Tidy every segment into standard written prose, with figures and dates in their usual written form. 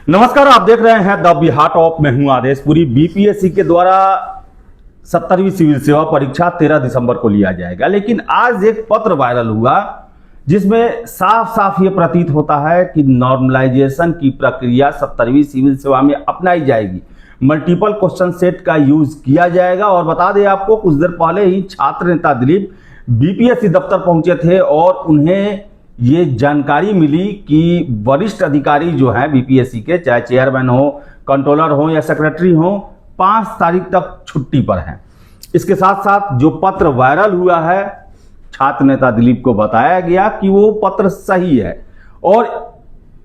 नमस्कार, आप देख रहे हैं द बिहार टॉप। मैं हूं आदेश पुरी। बीपीएससी के द्वारा 70वीं सिविल सेवा परीक्षा 13 दिसंबर को लिया जाएगा, लेकिन आज एक पत्र वायरल हुआ जिसमें साफ साफ ये प्रतीत होता है कि नॉर्मलाइजेशन की प्रक्रिया 70वीं सिविल सेवा में अपनाई जाएगी। मल्टीपल क्वेश्चन सेट का यूज किया जाएगा। और बता दें आपको, कुछ देर पहले ही छात्र नेता दिलीप बीपीएससी दफ्तर पहुंचे थे और उन्हें ये जानकारी मिली कि वरिष्ठ अधिकारी जो हैं बीपीएससी के, चाहे चेयरमैन हो, कंट्रोलर हो या सेक्रेटरी हो, 5 तारीख तक छुट्टी पर हैं। इसके साथ साथ जो पत्र वायरल हुआ है, छात्र नेता दिलीप को बताया गया कि वो पत्र सही है। और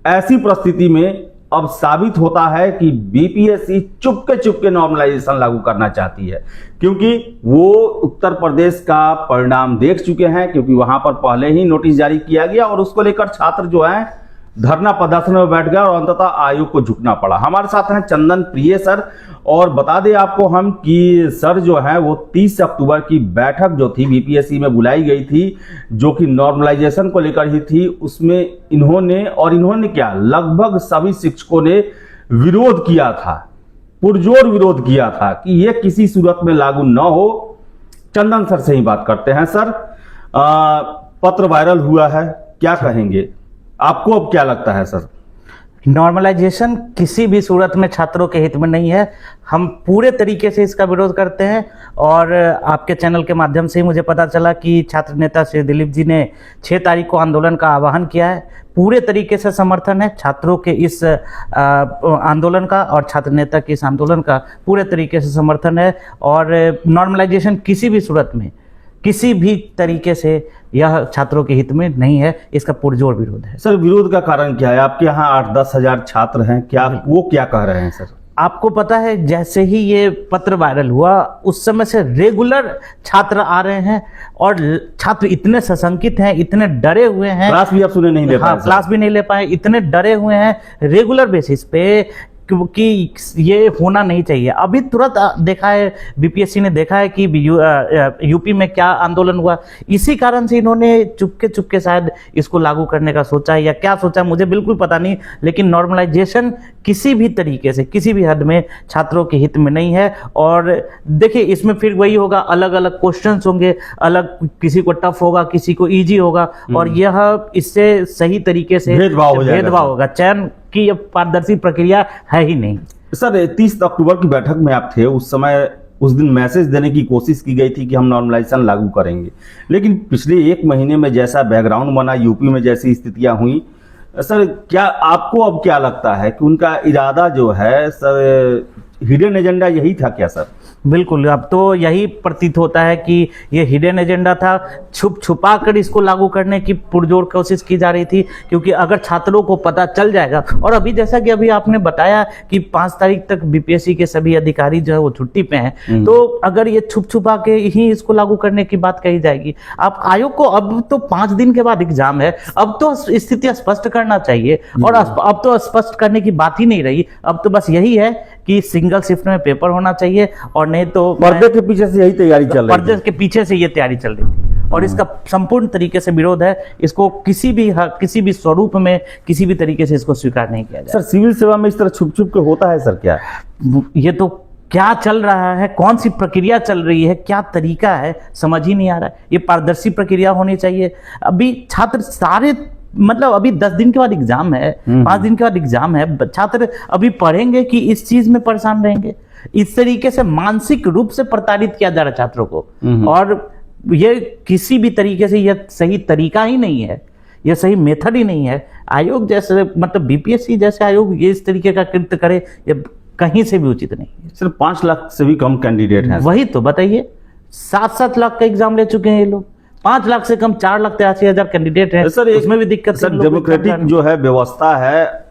ऐसी परिस्थिति में अब साबित होता है कि बीपीएससी चुपके नॉर्मलाइजेशन लागू करना चाहती है, क्योंकि वो उत्तर प्रदेश का परिणाम देख चुके हैं, क्योंकि वहां पर पहले ही नोटिस जारी किया गया और उसको लेकर छात्र जो हैं धरना प्रदर्शन में बैठ गया और अंततः आयोग को झुकना पड़ा। हमारे साथ हैं चंदन प्रिय सर। और बता दें आपको हम कि सर जो है वो 30 अक्टूबर की बैठक जो थी बीपीएससी में बुलाई गई थी, जो कि नॉर्मलाइजेशन को लेकर ही थी, उसमें इन्होंने क्या, लगभग सभी शिक्षकों ने विरोध किया था, पुरजोर विरोध किया था कि ये किसी सूरत में लागू न हो। चंदन सर से ही बात करते हैं। सर, पत्र वायरल हुआ है, क्या कहेंगे, आपको अब क्या लगता है सर? नॉर्मलाइजेशन किसी भी सूरत में छात्रों के हित में नहीं है। हम पूरे तरीके से इसका विरोध करते हैं। और आपके चैनल के माध्यम से ही मुझे पता चला कि छात्र नेता श्री दिलीप जी ने 6 तारीख को आंदोलन का आह्वान किया है। पूरे तरीके से समर्थन है छात्रों के इस आंदोलन का, और छात्र नेता के इस आंदोलन का पूरे तरीके से समर्थन है। और नॉर्मलाइजेशन किसी भी सूरत में, किसी भी तरीके से यह छात्रों के हित में नहीं है। इसका पुरजोर विरोध है। सर, विरोध का कारण क्या है? आपके यहाँ 8-10 हजार छात्र हैं, वो क्या कह रहे हैं सर? आपको पता है, जैसे ही ये पत्र वायरल हुआ उस समय से रेगुलर छात्र आ रहे हैं और छात्र इतने सशंकित हैं, इतने डरे हुए हैं। क्लास भी आप सुने नहीं ले पाए? हाँ, क्लास भी नहीं ले पाए। इतने डरे हुए हैं रेगुलर बेसिस पे कि ये होना नहीं चाहिए। अभी तुरंत देखा है, बीपीएससी ने देखा है कि यूपी में क्या आंदोलन हुआ। इसी कारण से इन्होंने चुपके शायद इसको लागू करने का सोचा है, या क्या सोचा मुझे बिल्कुल पता नहीं। लेकिन नॉर्मलाइजेशन किसी भी तरीके से, किसी भी हद में छात्रों के हित में नहीं है। और देखिए, इसमें फिर वही होगा, अलग अलग क्वेश्चंस होंगे, अलग किसी को टफ होगा, किसी को ईजी होगा, और यह इससे सही तरीके से भेदभाव होगा। चयन की अब पारदर्शी प्रक्रिया है ही नहीं। सर, 30 अक्टूबर की बैठक में आप थे, उस दिन मैसेज देने की कोशिश की गई थी कि हम नॉर्मलाइजेशन लागू करेंगे, लेकिन पिछले 1 महीने में जैसा बैकग्राउंड बना, यूपी में जैसी स्थितियां हुई, सर क्या आपको अब क्या लगता है कि उनका इरादा जो है सर, हिडन एजेंडा यही था क्या सर? बिल्कुल, अब तो यही प्रतीत होता है कि ये हिडन एजेंडा था। छुपा कर इसको लागू करने की पुरजोर कोशिश की जा रही थी, क्योंकि अगर छात्रों को पता चल जाएगा, और अभी जैसा कि अभी आपने बताया कि 5 तारीख तक बीपीएससी के सभी अधिकारी जो है वो छुट्टी पे हैं, तो अगर ये छुपा के ही इसको लागू करने की बात कही जाएगी, आप आयोग को अब तो 5 दिन के बाद एग्जाम है, अब तो स्थिति स्पष्ट करना चाहिए। और अब तो स्पष्ट करने की बात ही नहीं रही। अब तो बस यही है कि सिंगल शिफ्ट में पेपर होना चाहिए, और नहीं तो पर्दे के पीछे से यही तैयारी चल रही थी। पर्दे के पीछे से ये तैयारी चल रही थी, और इसका संपूर्ण तरीके से विरोध है। इसको किसी भी स्वरूप में, किसी भी तरीके से इसको स्वीकार नहीं किया जाए। सर, सिविल सेवा में इस तरह छुप के होता है सर क्या? ये तो क्या चल रहा है, कौन सी प्रक्रिया चल रही है, क्या तरीका है, समझ ही नहीं आ रहा है। ये पारदर्शी प्रक्रिया होनी चाहिए। अभी छात्र सारे, मतलब अभी 10 दिन के बाद एग्जाम है, 5 दिन के बाद एग्जाम है, छात्र अभी पढ़ेंगे कि इस चीज में परेशान रहेंगे। इस तरीके से मानसिक रूप से प्रताड़ित किया जा रहा है छात्रों को, और ये किसी भी तरीके से यह सही तरीका ही नहीं है, यह सही मेथड ही नहीं है। आयोग जैसे, मतलब बीपीएससी जैसे आयोग ये इस तरीके का कृत्य करे, ये कहीं से भी उचित नहीं है। सिर्फ 5 लाख से भी कम कैंडिडेट हैं। वही तो बताइए, 7-7 लाख का एग्जाम ले चुके हैं ये लोग। 5 लाख से कम 4,83,000 कैंडिडेट हैं। सर, इसमें भी दिक्कत। सर, डेमोक्रेटिक जो है व्यवस्था है,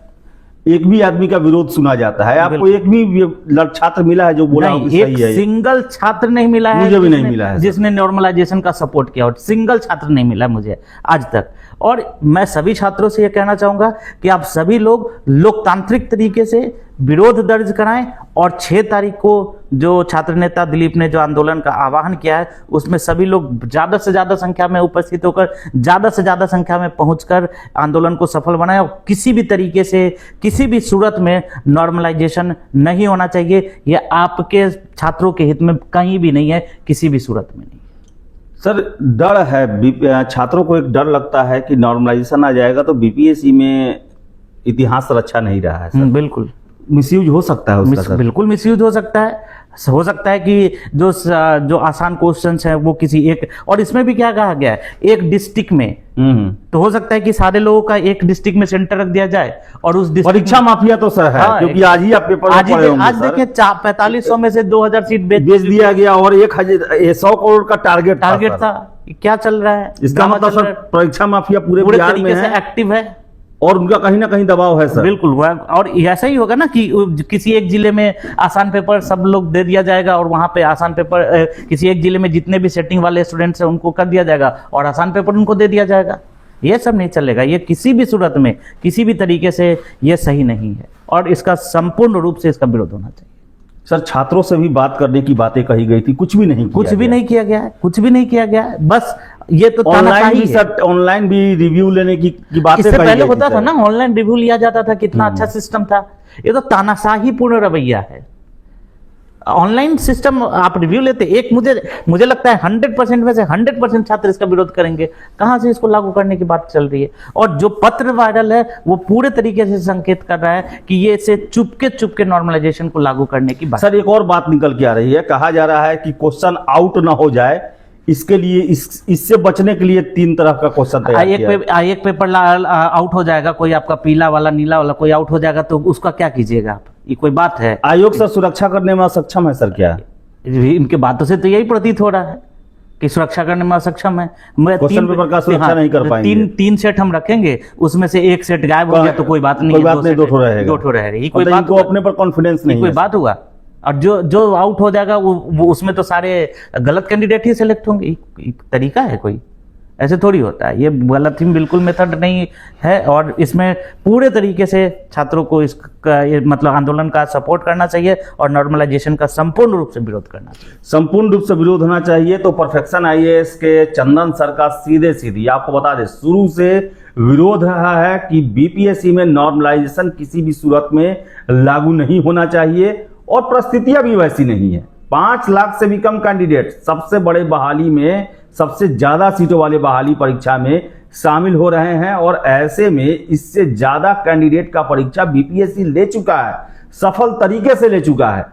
एक भी आदमी का विरोध सुना जाता है। आपको एक भी छात्र मिला है जो बोला हो कि सही है? सिंगल छात्र नहीं मिला है, मुझे भी नहीं मिला है जिसने नॉर्मलाइजेशन का सपोर्ट किया, और सिंगल छात्र नहीं मिला मुझे आज तक। और मैं सभी छात्रों से यह कहना चाहूंगा कि आप सभी लोग लोकतांत्रिक तरीके से विरोध दर्ज कराएं, और 6 तारीख को जो छात्र नेता दिलीप ने जो आंदोलन का आह्वान किया है, उसमें सभी लोग ज़्यादा से ज़्यादा संख्या में उपस्थित होकर, ज़्यादा से ज़्यादा संख्या में पहुंचकर आंदोलन को सफल बनाए। और किसी भी तरीके से, किसी भी सूरत में नॉर्मलाइजेशन नहीं होना चाहिए। यह आपके छात्रों के हित में कहीं भी नहीं है, किसी भी सूरत में नहीं। सर, डर है, छात्रों को एक डर लगता है कि नॉर्मलाइजेशन आ जाएगा तो बीपीएससी में इतिहास रक्षा नहीं रहा है। सर, बिल्कुल मिसयूज हो सकता है उसका। सर, बिल्कुल मिसयूज हो सकता है कि जो आसान क्वेश्चंस हैं वो किसी एक, और इसमें भी क्या कहा गया है, एक डिस्ट्रिक्ट में, तो हो सकता है कि सारे लोगों का एक डिस्ट्रिक्ट में सेंटर रख दिया जाए और उस परीक्षा माफिया तो सर है। हाँ, क्योंकि आज ही आप पेपर आज देखिए 4500 में से 2000 सीट बेच दिया गया और 100 करोड़ का टारगेट था। क्या चल रहा है इसका मतलब? सर, परीक्षा माफिया पूरे तरीके से एक्टिव है और उनका कहीं ना कहीं दबाव है। सर, बिल्कुल। और ऐसा ही होगा ना कि किसी एक जिले में आसान पेपर सब लोग दे दिया जाएगा और वहां पे आसान पेपर किसी एक जिले में जितने भी सेटिंग वाले स्टूडेंट्स हैं उनको कर दिया जाएगा और आसान पेपर उनको दे दिया जाएगा। ये सब नहीं चलेगा। ये किसी भी सूरत में, किसी भी तरीके से ये सही नहीं है और इसका संपूर्ण रूप से इसका विरोध होना चाहिए। सर, छात्रों से भी बात करने की बातें कही गई थी, कुछ भी नहीं किया गया है। बस ये तो तानाशाही है। सर, ऑनलाइन भी रिव्यू लेने की बातें इससे पहले होता था ना, ऑनलाइन रिव्यू लिया जाता था, कितना अच्छा सिस्टम था। ये तो तानाशाही पूर्ण रवैया है। ऑनलाइन सिस्टम आप रिव्यू लेते, एक मुझे लगता है 100% में से 100% छात्र इसका विरोध करेंगे। कहां से इसको लागू करने की बात चल रही है? और जो पत्र वायरल है वो पूरे तरीके से संकेत कर रहा है कि ये इसे चुपके नॉर्मलाइजेशन को लागू करने की बात। सर, एक और बात निकल के आ रही है, कहा जा रहा है कि क्वेश्चन आउट ना हो जाए, इसके लिए इससे बचने के लिए 3 तरह का क्वेश्चन तैयार किया है। एक पेपर आउट हो जाएगा, कोई आपका पीला वाला, नीला वाला कोई आउट हो जाएगा तो उसका क्या कीजिएगा आप? ये कोई बात है? आयोग सर सुरक्षा करने में असक्षम है। सर, क्या इनके बातों से तो यही प्रतीत हो रहा है कि सुरक्षा करने में असक्षम है। क्वेश्चन पेपर का सुरक्षा नहीं कर पाएंगे। 3 सेट हम रखेंगे, उसमें से एक सेट गायब हो गया तो कोई बात नहीं, 2 ठो रहेगा। कोई बात अपने पर कॉन्फिडेंस नहीं, कोई बात हुआ। और जो आउट हो जाएगा वो उसमें तो सारे गलत कैंडिडेट ही सिलेक्ट होंगे। तरीका है कोई? ऐसे थोड़ी होता है। ये गलत ही बिल्कुल मेथड नहीं है और इसमें पूरे तरीके से छात्रों को इसका मतलब आंदोलन का सपोर्ट करना चाहिए और नॉर्मलाइजेशन का संपूर्ण रूप से विरोध करना चाहिए। संपूर्ण रूप से विरोध होना चाहिए। तो परफेक्शन आईएएस के चंदन सर का सीधी आपको बता दें, शुरू से विरोध रहा है कि बीपीएससी में नॉर्मलाइजेशन किसी भी सूरत में लागू नहीं होना चाहिए और परिस्थितियां भी वैसी नहीं है। 5 लाख से भी कम कैंडिडेट सबसे बड़े बहाली में, सबसे ज्यादा सीटों वाले बहाली परीक्षा में शामिल हो रहे हैं और ऐसे में इससे ज्यादा कैंडिडेट का परीक्षा बीपीएससी ले चुका है, सफल तरीके से ले चुका है।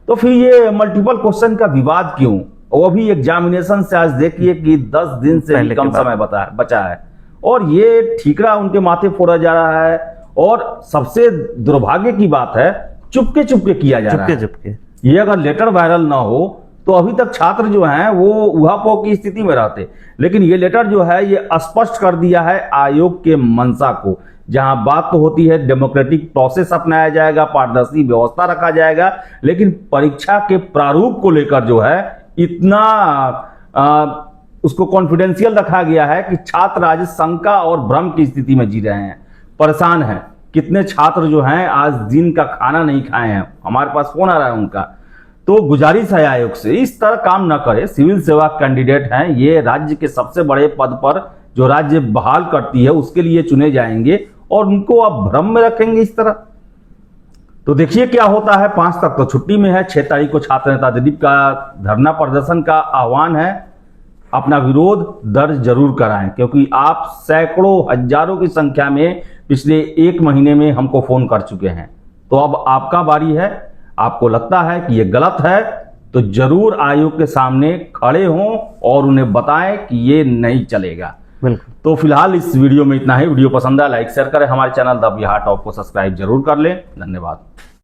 तो फिर ये मल्टीपल क्वेश्चन का विवाद क्यों? वो भी एग्जामिनेशन से आज देखिए कि 10 दिन से भी कम समय बचा है और ये ठीकरा उनके माथे फोड़ा जा रहा है। और सबसे दुर्भाग्य की बात है, चुपके किया जा रहा है। ये अगर लेटर वायरल ना हो तो अभी तक छात्र जो हैं वो उहापोह की स्थिति में रहते, लेकिन ये लेटर जो है ये स्पष्ट कर दिया है आयोग के मंशा को। जहां बात तो होती है डेमोक्रेटिक प्रोसेस अपनाया जाएगा, पारदर्शी व्यवस्था रखा जाएगा, लेकिन परीक्षा के प्रारूप को लेकर जो है इतना उसको कॉन्फिडेंशियल रखा गया है कि छात्र आज शंका और भ्रम की स्थिति में जी रहे हैं, परेशान हैं। कितने छात्र जो हैं आज दिन का खाना नहीं खाए हैं, हमारे पास फोन आ रहा है उनका। तो गुजारिश है आयोग से, इस तरह काम न करे। सिविल सेवा कैंडिडेट हैं, ये राज्य के सबसे बड़े पद पर जो राज्य बहाल करती है उसके लिए चुने जाएंगे और उनको आप भ्रम में रखेंगे इस तरह। तो देखिए क्या होता है। 5 तक तो छुट्टी में है, 6 तारीख को छात्र नेता दिलीप का धरना प्रदर्शन का आह्वान है। अपना विरोध दर्ज जरूर कराएं, क्योंकि आप सैकड़ों हजारों की संख्या में पिछले 1 महीने में हमको फोन कर चुके हैं। तो अब आपका बारी है। आपको लगता है कि ये गलत है तो जरूर आयोग के सामने खड़े हों और उन्हें बताएं कि ये नहीं चलेगा। बिल्कुल। तो फिलहाल इस वीडियो में इतना ही। वीडियो पसंद आया लाइक शेयर करें, हमारे चैनल द बिहार टॉप को सब्सक्राइब जरूर कर लें। धन्यवाद।